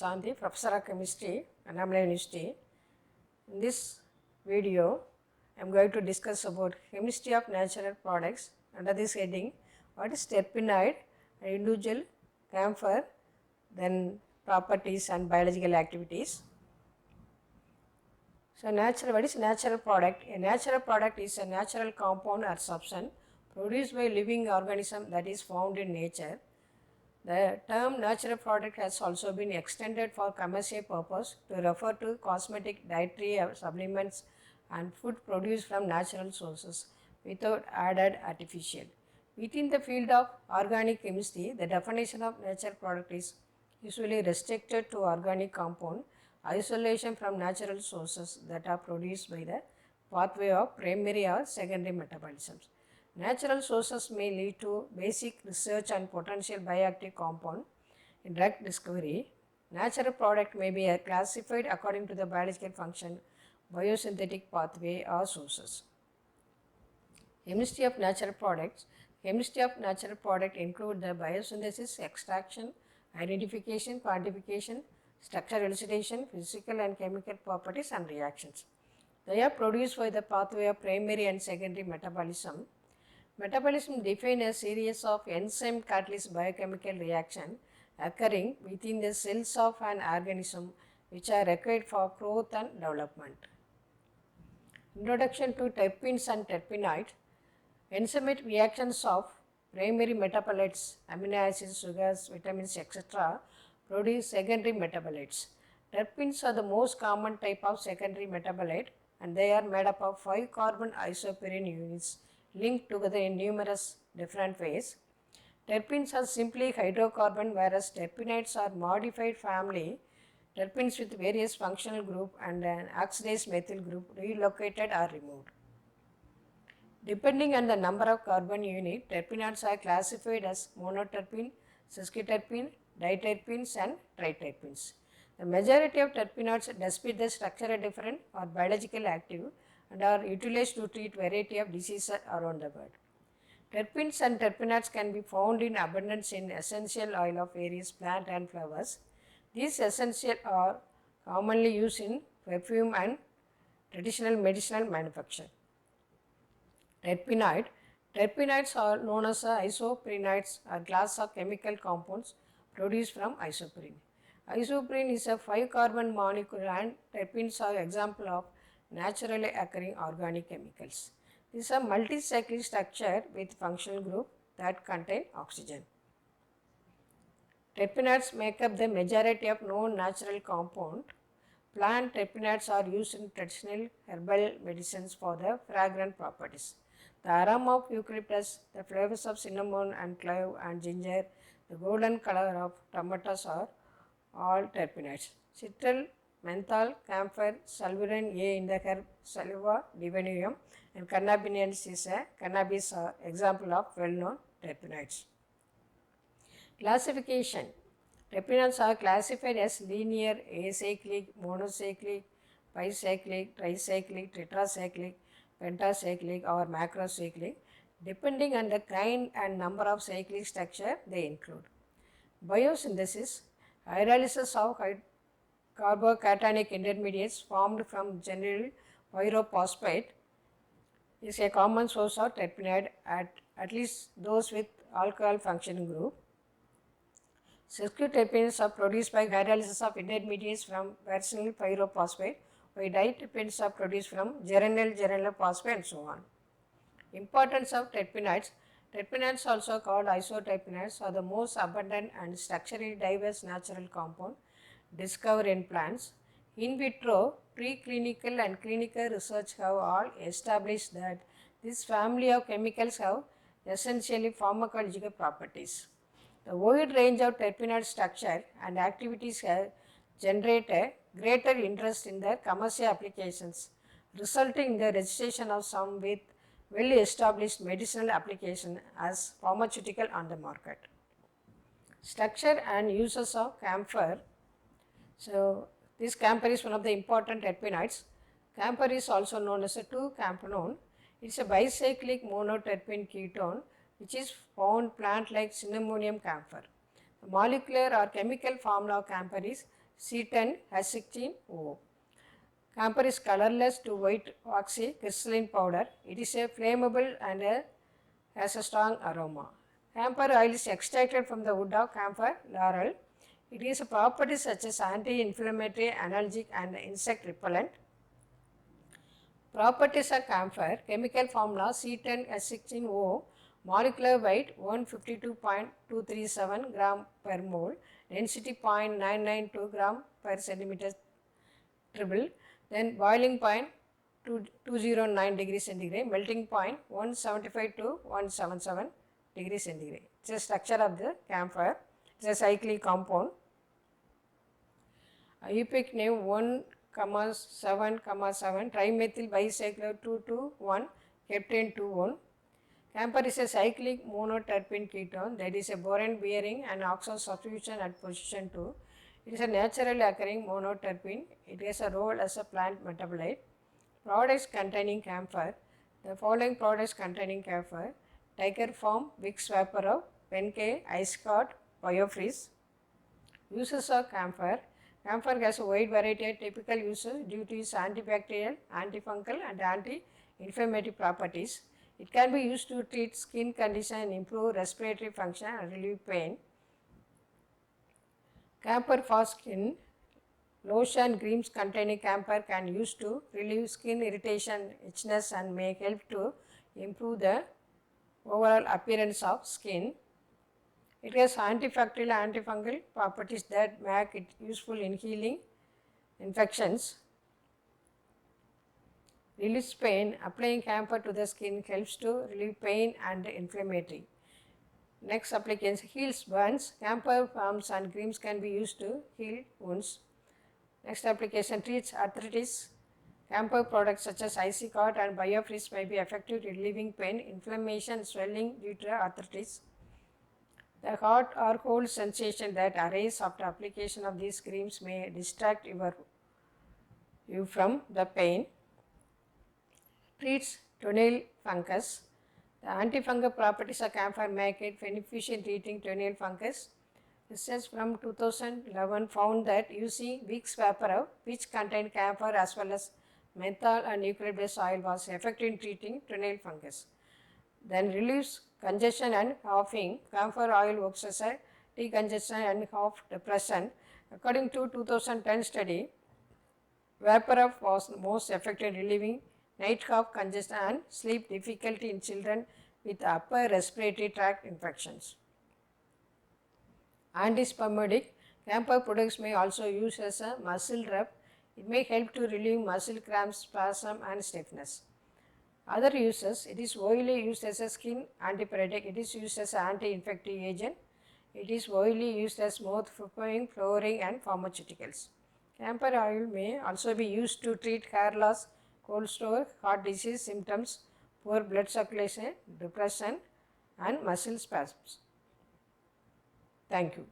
Shanthi, Professor of Chemistry, Annamalai University. In this video, I am going to discuss about chemistry of natural products under this heading. What is terpenoid, individual, camphor, then properties and biological activities. So, what is natural product? A natural product is a natural compound or substance produced by living organism that is found in nature. The term natural product has also been extended for commercial purpose to refer to cosmetic, dietary supplements and food produced from natural sources without added artificial. Within the field of organic chemistry, the definition of natural product is usually restricted to organic compound isolation from natural sources that are produced by the pathway of primary or secondary metabolisms. Natural sources may lead to basic research and potential bioactive compound in drug discovery. Natural product may be classified according to the biological function, biosynthetic pathway or sources. Chemistry of natural products. Chemistry of natural product include the biosynthesis, extraction, identification, quantification, structure elucidation, physical and chemical properties and reactions. They are produced by the pathway of primary and secondary metabolism. Metabolism defines a series of enzyme catalyst biochemical reactions occurring within the cells of an organism which are required for growth and development. Introduction to terpenes and terpenoids. Enzymatic reactions of primary metabolites, amino acids, sugars, vitamins, etc. produce secondary metabolites. Terpenes are the most common type of secondary metabolite and they are made up of 5 carbon isoprene units linked together in numerous different ways. Terpenes are simply hydrocarbon whereas terpenoids are modified family terpenes with various functional group and an oxidase methyl group relocated or removed. Depending on the number of carbon unit, terpenoids are classified as monoterpene, sesquiterpene, diterpenes and triterpenes. The majority of terpenoids, despite the structure different, are biologically active and are utilized to treat variety of diseases around the world. Terpenes and terpenoids can be found in abundance in essential oil of various plants and flowers. These essentials are commonly used in perfume and traditional medicinal manufacture. Terpenoid. Terpenoids are known as isoprenoids, a class of chemical compounds produced from isoprene. Isoprene is a 5 carbon molecule and terpenes are example of naturally occurring organic chemicals. These are multicyclic structure with functional group that contain oxygen. Terpenoids make up the majority of known natural compound. Plant terpenoids are used in traditional herbal medicines for their fragrant properties. The aroma of eucalyptus, the flavors of cinnamon and clove and ginger, the golden color of tomatoes are all terpenoids. Citral, menthol, camphor, salvirin A in the herb Salvia divinorum and cannabinoids is a cannabis example of well-known terpenoids. Classification. Terpenoids are classified as linear, acyclic, monocyclic, bicyclic, tricyclic, tetracyclic, pentacyclic or macrocyclic. Depending on the kind and number of cyclic structure they include. Biosynthesis. Hydrolysis of carbocationic intermediates formed from general pyrophosphate is a common source of terpenoid at least those with alcohol functioning group. Sesquiterpenes are produced by hydrolysis of intermediates from versenal pyrophosphate, while diterpenes are produced from geranyl phosphate and so on. Importance of terpenoids. Terpenoids, also called isoterpenoids, are the most abundant and structurally diverse natural compound discovered in plants. In vitro, preclinical and clinical research have all established that this family of chemicals have essentially pharmacological properties. The wide range of terpenoid structure and activities have generated greater interest in their commercial applications, resulting in the registration of some with well-established medicinal application as pharmaceutical on the market. Structure and uses of camphor. So, this camphor is one of the important terpenoids. Camphor is also known as a 2-camphonone. It is a bicyclic monoterpene ketone which is found plant like cinnamonium camphor. The molecular or chemical formula of camphor is C10H16O. Camphor is colorless to white waxy crystalline powder. It is a flammable and has a strong aroma. Camphor oil is extracted from the wood of camphor laurel. It is a properties such as anti-inflammatory, analgesic and insect repellent. Properties of camphor: chemical formula C10H16O, molecular weight 152.237 gram per mole, density 0.992 gram per centimeter triple, then boiling point 209 degrees centigrade, melting point 175 to 177 degrees centigrade. It's a structure of the camphor. It's a cyclic compound. IUPAC name 1,7,7 trimethyl bicyclic 2,2,1 heptane 2,1. Camphor is a cyclic monoterpene ketone that is a boron bearing and oxo substitution at position 2. It is a naturally occurring monoterpene. It has a role as a plant metabolite. Products containing camphor: the following products containing camphor: Tiger Farm, Vicks Vaporub, Pencake, Ice Card, Biofreeze. Uses of camphor: camphor has a wide variety of typical uses due to its antibacterial, antifungal and anti-inflammatory properties. It can be used to treat skin condition and improve respiratory function and relieve pain. Camphor for skin: lotion, creams containing camphor can use to relieve skin irritation, itchiness and may help to improve the overall appearance of skin. It has antibacterial and antifungal properties that make it useful in healing infections. Relieves pain: applying camphor to the skin helps to relieve pain and inflammatory. Next application: heals burns. Camphor balms and creams can be used to heal wounds. Next application: treats arthritis. Camphor products such as icy cot and biofreeze may be effective in relieving pain, inflammation, swelling due to arthritis. The hot or cold sensation that arises after application of these creams may distract you from the pain. Treats toenail fungus. The antifungal properties of camphor make it beneficial in treating toenail fungus. Research from 2011 found that using Vicks Vaporub, which contained camphor as well as menthol and eucalyptus oil, was effective in treating toenail fungus. Then relieves congestion and coughing. Camphor oil works as a decongestant and cough depressant. According to 2010 study, Vaporub was most effective in relieving night cough, congestion and sleep difficulty in children with upper respiratory tract infections. Antispasmodic. Camphor products may also use as a muscle rub. It may help to relieve muscle cramps, spasm and stiffness. Other uses: it is widely used as a skin antipyretic. It is used as an anti-infective agent. It is widely used as mouth foaming, flooring and pharmaceuticals. Camphor oil may also be used to treat hair loss, cold sore, heart disease symptoms, poor blood circulation, depression and muscle spasms. Thank you.